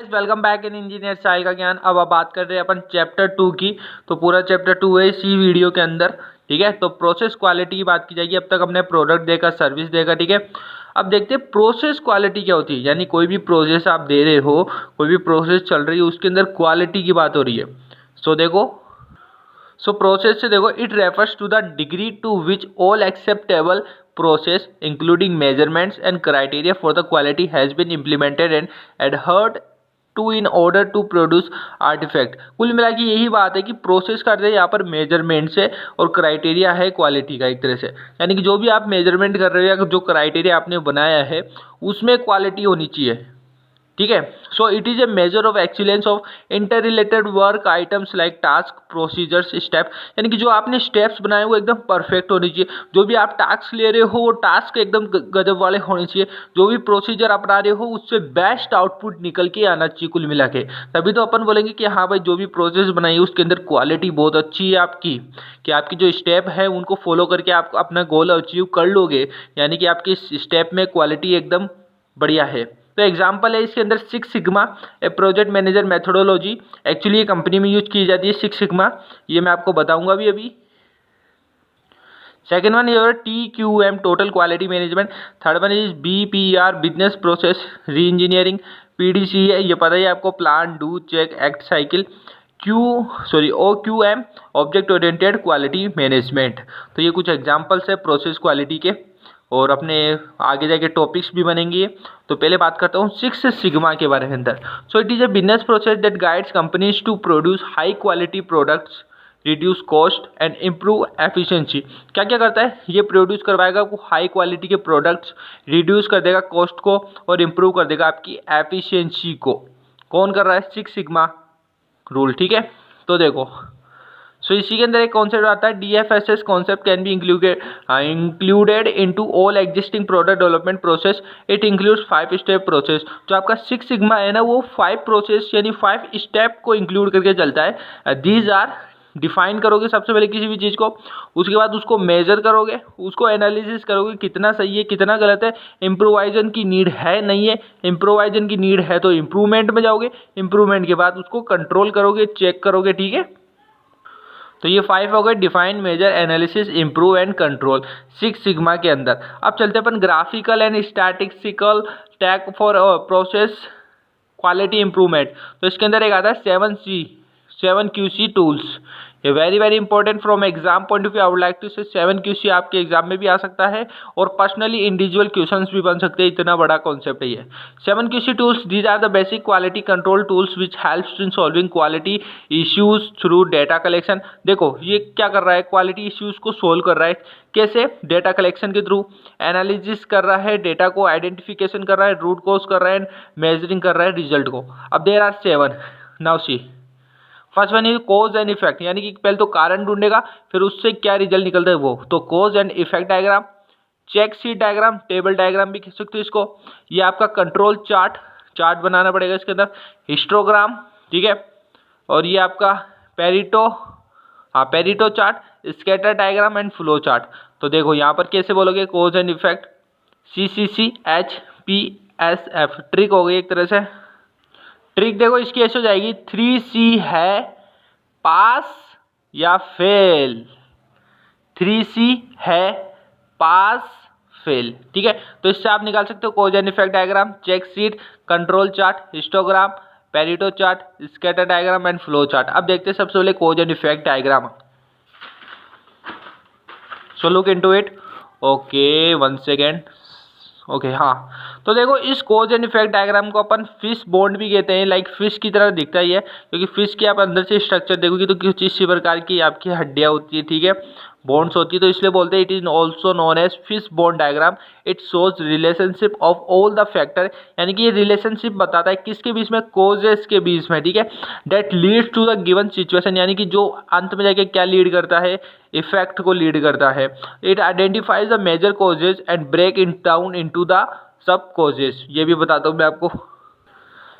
Welcome back in engineer साहिल का ज्ञान। अब बात कर रहे हैं अपन चैप्टर 2 की। तो पूरा चैप्टर 2 है इसी वीडियो के अंदर। ठीक है, तो प्रोसेस क्वालिटी की बात की जाएगी। अब तक हमने प्रोडक्ट देखा, सर्विस देखा। ठीक है, अब देखते हैं प्रोसेस क्वालिटी क्या होती है। यानी कोई भी प्रोसेस आप दे रहे हो, कोई भी प्रोसेस चल रही है, उसके अंदर क्वालिटी की बात हो रही है। सो प्रोसेस से देखो, it refers to the degree to which all acceptable process including measurements and criteria for the quality has been implemented and adhered to in order to produce artifact। कुल मिला के यही बात है कि प्रोसेस करते हैं यहाँ पर मेजरमेंट से, और क्राइटेरिया है क्वालिटी का एक तरह से। यानी कि जो भी आप मेजरमेंट कर रहे हो या जो क्राइटेरिया आपने बनाया है उसमें क्वालिटी होनी चाहिए। ठीक है, so it is A measure of excellence of inter related work items like task, procedures, step. यानी कि जो आपने स्टेप्स बनाए वो एकदम परफेक्ट होने चाहिए। जो भी आप टास्क ले रहे हो वो टास्क एकदम गजब वाले होने चाहिए। जो भी प्रोसीजर अपना रहे हो उससे बेस्ट आउटपुट निकल के आना चाहिए कुल मिला के। तभी तो अपन बोलेंगे कि हाँ भाई, जो भी प्रोसेस बनाई है उसके अंदर क्वालिटी बहुत अच्छी है आपकी, कि आपकी जो स्टेप है उनको फॉलो करके आप अपना गोल अचीव कर लोगे। यानी कि आपकी स्टेप में क्वालिटी एकदम बढ़िया है। तो एग्जाम्पल है इसके अंदर सिक्स सिग्मा, ए प्रोजेक्ट मैनेजर मेथोडोलॉजी। एक्चुअली ये कंपनी में यूज की जाती है सिक्स सिग्मा, ये मैं आपको बताऊंगा भी अभी। Second one is TQM, total quality management. Third one is BPR, business process reengineering. PDC है, ये पता ही आपको, plan, do, check, act, cycle. OQM, object oriented quality management. तो ये कुछ एग्जाम्पल्स है प्रोसेस क्वालिटी के, और अपने आगे जाके टॉपिक्स भी बनेंगे। तो पहले बात करता हूँ सिक्स सिग्मा के बारे में अंदर। So it is a business process that guides companies to produce high quality products, reduce cost and improve efficiency. क्या क्या करता है ये? प्रोड्यूस करवाएगा आपको हाई क्वालिटी के प्रोडक्ट्स, रिड्यूस कर देगा कॉस्ट को, और इम्प्रूव कर देगा आपकी एफिशिएंसी को। कौन कर रहा है? Six sigma rule. ठीक है, तो देखो, सो इसी के अंदर एक कॉन्सेप्ट आता है DFSS concept can be included into all existing product development process. It includes 5 step process. जो आपका सिक्स सिग्मा है ना, वो 5 प्रोसेस यानी 5 स्टेप को इंक्लूड करके चलता है। दीज आर, डिफाइन करोगे सबसे पहले किसी भी चीज़ को, उसके बाद उसको मेजर करोगे, उसको एनालिसिस करोगे कितना सही है कितना गलत है, इम्प्रोवाइजन की नीड है नहीं है, इम्प्रोवाइजन की नीड है तो इम्प्रूवमेंट में जाओगे, इम्प्रूवमेंट के बाद उसको कंट्रोल करोगे, चेक करोगे। ठीक है, तो ये 5 हो गए, define, measure, analysis, improve and control six sigma के अंदर। अब चलते अपन graphical and statistical tag for process quality improvement. तो इसके अंदर एक आता है 7QC टूल्स। ये very important from exam point of view. I would like to say 7QC आपके एग्जाम में भी आ सकता है, और पर्सनली इंडिविजुअल क्वेश्चंस भी बन सकते हैं। इतना बड़ा कॉन्सेप्ट है ये 7QC tools. These are the basic quality control tools which helps in solving quality issues through data collection. देखो ये क्या कर रहा है, क्वालिटी इश्यूज को सोल्व कर रहा है। कैसे? डेटा कलेक्शन के थ्रू। एनालिसिस कर रहा है, डेटा को आइडेंटिफिकेशन कर रहा है, रूट कॉज कर रहा है, मेजरिंग कर रहा है रिजल्ट को। अब there are 7। Now see, first one is cause and effect. यानी कि पहले तो कारण ढूंढेगा, फिर उससे क्या रिजल्ट निकलता है वो। तो cause and effect diagram, check sheet diagram, table diagram भी कह सकते हो इसको। ये आपका कंट्रोल चार्ट बनाना पड़ेगा इसके अंदर, हिस्टोग्राम। ठीक है, और ये आपका Pareto chart, scatter diagram and flow chart. तो देखो यहाँ पर कैसे बोलोगे कोज एंड इफेक्ट, CCCHPSF। ट्रिक हो गई एक तरह से। ट्रिक देखो इसकी ऐसे हो जाएगी, 3C है पास या फेल। 3C है पास फेल। ठीक है, तो इससे आप निकाल सकते हो cause and effect diagram, check sheet, control chart, histogram, Pareto chart, scatter diagram and flow chart. अब देखते हैं सबसे पहले cause and effect diagram. So look into it. Okay, 1 second. Okay, हाँ, तो देखो इस कोज एंड इफेक्ट डायग्राम को अपन फिश बॉन्ड भी कहते हैं। लाइक फिश की तरह दिखता ही है, क्योंकि फिश की आप अंदर से स्ट्रक्चर देखोगे तो कुछ इसी प्रकार की आपकी हड्डियां होती है। ठीक है, बॉन्ड्स होती है, तो इसलिए बोलते हैं it is also known as fish bond diagram. It shows relationship of all the factor. यानी कि ये रिलेशनशिप बताता है किसके बीच में, कोजेस के बीच में। ठीक है, that leads to the given situation. यानी कि जो अंत में जाके क्या लीड करता है, इफेक्ट को लीड करता है। It identifies the major causes and break in down into the sub causes. ये भी बताता हूँ मैं आपको।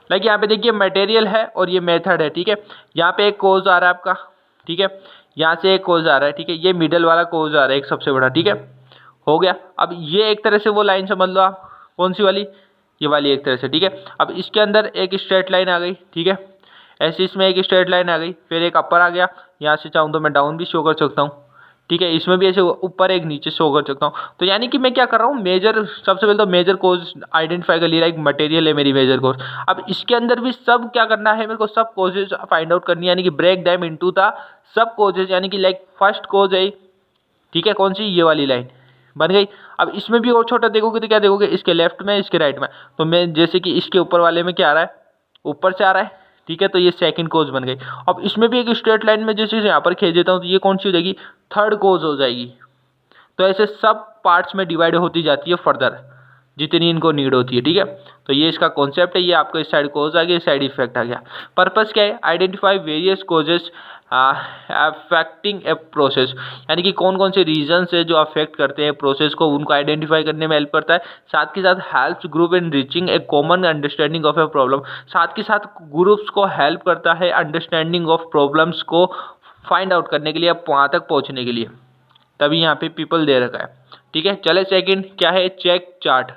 लाइक यहाँ पे देखिए मटेरियल है और ये मेथड है। ठीक है, यहाँ पे एक कोज आ रहा है आपका। ठीक है, यहाँ से एक कोज आ रहा है। ठीक है, ये मिडल वाला कोज आ रहा है एक सबसे बड़ा। ठीक है, हो गया। अब ये एक तरह से वो लाइन समझ लो आप, कौन सी वाली, ये वाली एक तरह से, ठीक है। अब इसके अंदर एक स्ट्रेट लाइन आ गई, ठीक है, ऐसे इसमें एक स्ट्रेट लाइन आ गई, फिर एक अपर आ गया, यहाँ से चाहूँ तो मैं डाउन भी शो कर सकता हूँ, ठीक है, इसमें भी ऐसे ऊपर एक नीचे शो कर सकता हूँ। तो यानी कि मैं क्या कर रहा हूँ, मेजर, सबसे पहले तो मेजर कोज आइडेंटिफाई कर लिया, एक मटेरियल है मेरी मेजर कोज। अब इसके अंदर भी सब क्या करना है मेरे को, सब कोजेज फाइंड आउट करनी है, यानी कि break them into the sub causes, यानी कि लाइक फर्स्ट कोज है, ठीक है, कौन सी, ये वाली लाइन बन गई। अब इसमें भी और छोटा देखोगे तो क्या देखोगे, इसके लेफ्ट में इसके राइट में, तो मैं जैसे कि इसके ऊपर वाले में क्या आ रहा है, ऊपर से आ रहा है, ठीक है, तो ये सेकंड कोज बन गई। अब इसमें भी एक स्ट्रेट लाइन में जैसे यहाँ पर खींच देता हूँ तो ये कौन सी हो जाएगी, थर्ड कोज हो जाएगी। तो ऐसे सब पार्ट्स में डिवाइड होती जाती है फर्दर, जितनी इनको नीड होती है, ठीक है। तो ये इसका कॉन्सेप्ट है, ये आपको इस साइड कोज आ गया, इस साइड इफेक्ट आ गया। पर्पस क्या है, identify various causes affecting a process, यानी कि कौन कौन से रीजन्स है जो अफेक्ट करते हैं प्रोसेस को, उनको आइडेंटिफाई करने में हेल्प करता है। साथ के साथ helps group in reaching A common understanding of a problem, साथ के साथ ग्रुप्स को हेल्प करता है अंडरस्टैंडिंग ऑफ प्रॉब्लम्स को फाइंड आउट करने के लिए, वहाँ तक पहुँचने के लिए, तभी यहाँ पे पीपल दे रखा है, ठीक है। चले सेकंड क्या है, चेक चार्ट।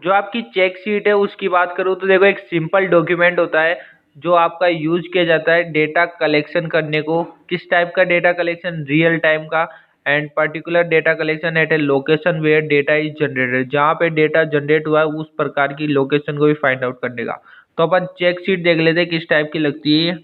जो आपकी चेक शीट है उसकी बात करूँ तो देखो, एक सिंपल डॉक्यूमेंट होता है जो आपका यूज किया जाता है डेटा कलेक्शन करने को। किस टाइप का डेटा कलेक्शन, रियल टाइम का, and particular data collection at a location where data is generated, जहाँ पे डेटा जनरेट हुआ है उस प्रकार की लोकेशन को भी फाइंड आउट करने का। तो अपन चेक शीट देख लेते हैं किस टाइप की लगती है।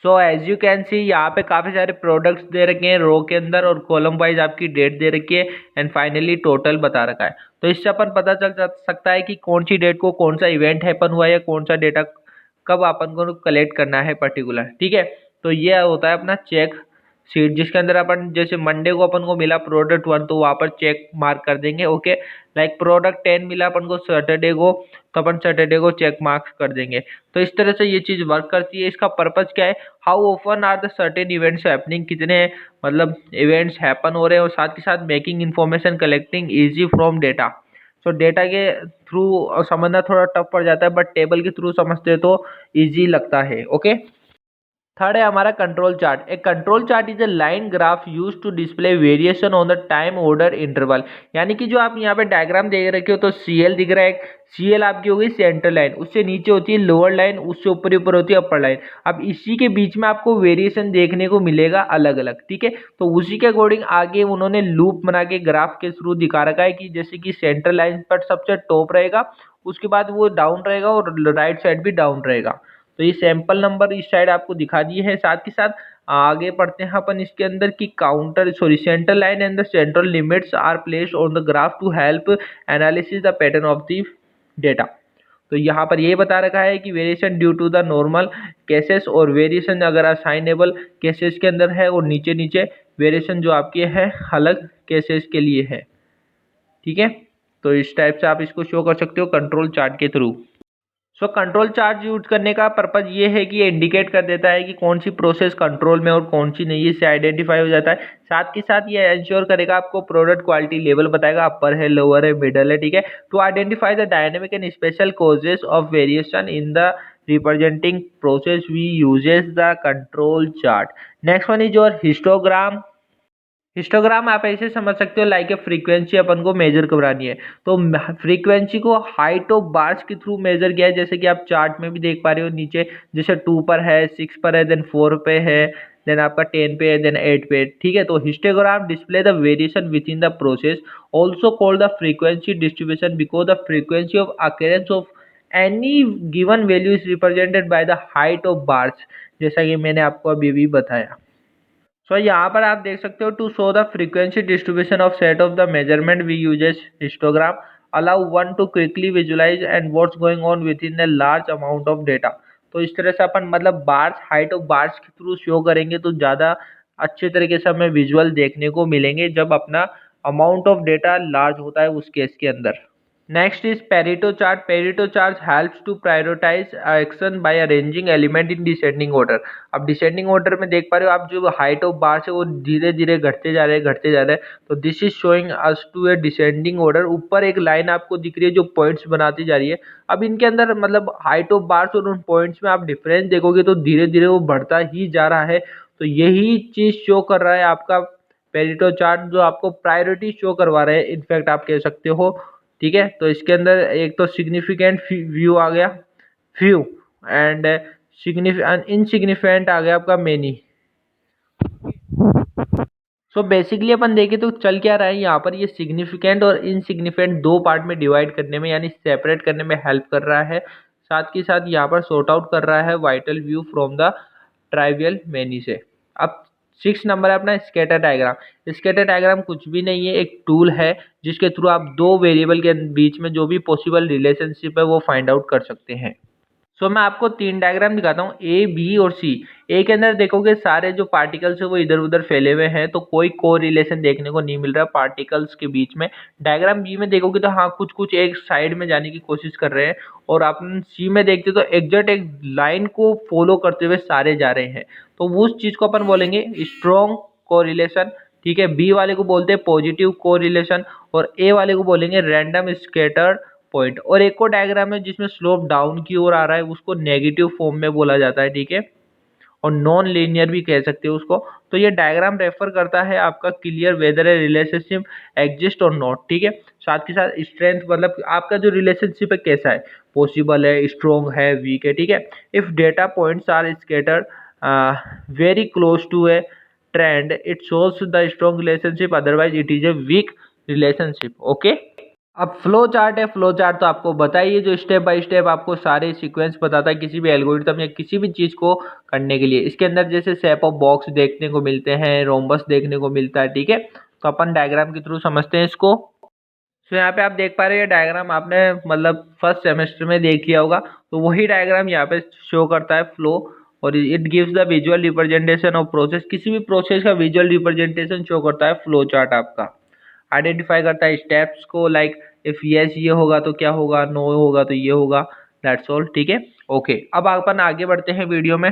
So as you can see, यहाँ पे काफ़ी सारे प्रोडक्ट्स दे रखे हैं रो के अंदर, और कॉलम वाइज आपकी डेट दे रखी है, एंड फाइनली टोटल बता रखा है। तो इससे अपन पता चल सकता है कि कौन सी डेट को कौन सा इवेंट हैपन हुआ है, या कौन सा डेटा कब अपन को कलेक्ट करना है पर्टिकुलर, ठीक है। तो ये होता है अपना चेक शीट, जिसके अंदर अपन जैसे मंडे को अपन को मिला प्रोडक्ट 1, तो वहाँ पर चेक मार्क कर देंगे, ओके। लाइक प्रोडक्ट 10 मिला अपन को सैटरडे को, तो अपन सैटरडे को चेक मार्क कर देंगे। तो इस तरह से ये चीज़ वर्क करती है। इसका पर्पज़ क्या है, how open are the certain events happening, कितने मतलब इवेंट्स हैपन हो रहे हैं, और साथ के साथ making information collecting easy from data. So data के थ्रू समझना थोड़ा टफ पड़ जाता है, बट टेबल के थ्रू समझते तो ईजी लगता है, ओके। थर्ड है हमारा control chart. A control chart is a line graph use to display variation on the time order interval, यानी कि जो आप यहाँ पे डायग्राम देख रखे हो, तो CL दिख रहा है, CL आपकी हो गई सेंटर लाइन, उससे नीचे होती है लोअर लाइन, उससे ऊपर होती है अपर लाइन। अब इसी के बीच में आपको वेरिएशन देखने को मिलेगा अलग अलग, ठीक है। तो उसी के अकॉर्डिंग आगे उन्होंने लूप बना के ग्राफ के थ्रू दिखा रखा है कि जैसे कि सेंटर लाइन पर सबसे टॉप रहेगा, उसके बाद वो डाउन रहेगा, और राइट साइड भी डाउन रहेगा। तो ये सैंपल नंबर इस साइड आपको दिखा दिए हैं। साथ के साथ आगे पढ़ते हैं अपन इसके अंदर की central line and the central limits are placed on the graph to help analysis the pattern of the data. तो यहाँ पर ये बता रखा है कि variation due to the normal cases, और वेरिएशन अगर असाइनेबल केसेस के अंदर है, और नीचे नीचे वेरिएशन जो आपके है अलग केसेस के लिए है, ठीक है। तो इस टाइप से आप इसको शो कर सकते हो कंट्रोल चार्ट के through. So control chart use करने का पर्पज ये है कि ये इंडिकेट कर देता है कि कौन सी प्रोसेस कंट्रोल में और कौन सी नहीं, इससे आइडेंटिफाई हो जाता है। साथ के साथ ये इंश्योर करेगा, आपको प्रोडक्ट क्वालिटी लेवल बताएगा, अपर है, लोअर है, मिडल है, ठीक है। To identify the dynamic and special causes of variation in the representing process we uses the control chart. Next one is your histogram. Histogram आप ऐसे समझ सकते हो, लाइक ए फ्रीक्वेंसी अपन को मेजर करवानी है, तो फ्रीक्वेंसी को हाइट ऑफ बार्स के थ्रू मेजर किया है, जैसे कि आप चार्ट में भी देख पा रहे हो नीचे, जैसे 2 पर है, 6 पर है, देन 4 पे है, देन आपका 10 पे है, देन 8 पे, ठीक है। तो histogram display the variation within the process, also called the frequency distribution, because the frequency of occurrence of any given value is represented by the height of bars, जैसा कि मैंने आपको अभी भी बताया। सो यहाँ पर आप देख सकते हो, to show the frequency distribution of set of the measurement we uses histogram, allow one to quickly visualize and what's going on within a large amount of data. तो इस तरह से अपन मतलब बार्स, हाइट ऑफ बार्स के through show करेंगे तो ज़्यादा अच्छे तरीके से हमें विजुअल देखने को मिलेंगे, जब अपना अमाउंट ऑफ डेटा लार्ज होता है उस केस के अंदर। Next is Pareto chart. Pareto chart helps to prioritize action by arranging element in descending order. अब डिसेंडिंग ऑर्डर में देख पा रहे हो आप, जो हाइट ऑफ बार्स है वो धीरे धीरे घटते जा रहे हैं, घटते जा रहे हैं। तो this is showing us to a descending order. ऊपर एक लाइन आपको दिख रही है जो पॉइंट्स बनाती जा रही है। अब इनके अंदर मतलब हाइट ऑफ बार्स और उन पॉइंट्स में आप डिफरेंस देखोगे तो धीरे धीरे वो बढ़ता ही जा रहा है। तो यही चीज शो कर रहा है आपका पेरेटो चार्ट, जो आपको प्रायोरिटी शो करवा रहा है, इनफैक्ट आप कह सकते हो। ठीक है। तो इसके अंदर एक तो सिग्निफिकेंट व्यू आ गया, फ्यू, एंड इनसिग्निफिकेंट आ गया आपका मेनी। सो बेसिकली अपन देखें तो चल क्या रहा है यहाँ पर, ये सिग्निफिकेंट और इनसिग्निफिकेंट दो पार्ट में डिवाइड करने में यानी सेपरेट करने में हेल्प कर रहा है, साथ के साथ यहाँ पर सॉर्ट आउट कर रहा है vital view from the trivial many से। अब 6 नंबर है अपना स्कैटर डायग्राम। स्कैटर डायग्राम कुछ भी नहीं है, एक टूल है जिसके थ्रू आप दो वेरिएबल के बीच में जो भी पॉसिबल रिलेशनशिप है वो फाइंड आउट कर सकते हैं। सो मैं आपको 3 डायग्राम दिखाता हूँ, ए, बी और सी। ए के अंदर देखोगे सारे जो पार्टिकल्स है वो इधर उधर फैले हुए हैं, तो कोई को रिलेशन देखने को नहीं मिल रहा पार्टिकल्स के बीच में। डायग्राम बी में देखोगे तो हाँ कुछ कुछ एक साइड में जाने की कोशिश कर रहे हैं, और अपन सी में देखते तो एग्जैक्ट एक लाइन को फॉलो करते हुए सारे जा रहे हैं, तो उस चीज को अपन बोलेंगे स्ट्रॉन्ग को रिलेशन। ठीक है, बी वाले को बोलते हैं पॉजिटिव को रिलेशन, और ए वाले को बोलेंगे रैंडम स्कैटर्ड पॉइंट। और एक और डायग्राम है जिसमें स्लोप डाउन की ओर आ रहा है, उसको नेगेटिव फॉर्म में बोला जाता है। ठीक है, और नॉन लीनियर भी कह सकते हो उसको। तो ये डायग्राम रेफर करता है आपका clear whether a relationship exist और नॉट। ठीक है, साथ के साथ स्ट्रेंथ मतलब आपका जो रिलेशनशिप है कैसा है, पॉसिबल है, स्ट्रॉन्ग है, वीक है। ठीक है, if data points are scattered very close to a trend it shows the strong relationship, otherwise it is a weak relationship. Okay, अब फ्लो चार्ट है। फ्लो चार्ट तो आपको बताइए, जो स्टेप बाय स्टेप आपको सारे सीक्वेंस बताता है किसी भी एल्गोरिथम या किसी भी चीज़ को करने के लिए। इसके अंदर जैसे शेप ऑफ बॉक्स देखने को मिलते हैं, रोम्बस देखने को मिलता है। ठीक है, तो अपन डायग्राम के थ्रू समझते हैं इसको। तो यहाँ पे आप देख पा रहे हैं डायग्राम आपने मतलब फर्स्ट सेमेस्टर में देख लिया होगा, तो वही डायग्राम यहाँ पे शो करता है फ्लो, और it gives the visual representation of process. किसी भी प्रोसेस का विजुअल रिप्रेजेंटेशन शो करता है फ्लो चार्ट आपका। आइडेंटिफाई करता है स्टेप्स को, लाइक इफ यस ये होगा तो क्या होगा, नो होगा तो ये होगा, दैट्स ऑल। ठीक है, ओके। अब अपन आगे बढ़ते हैं वीडियो में।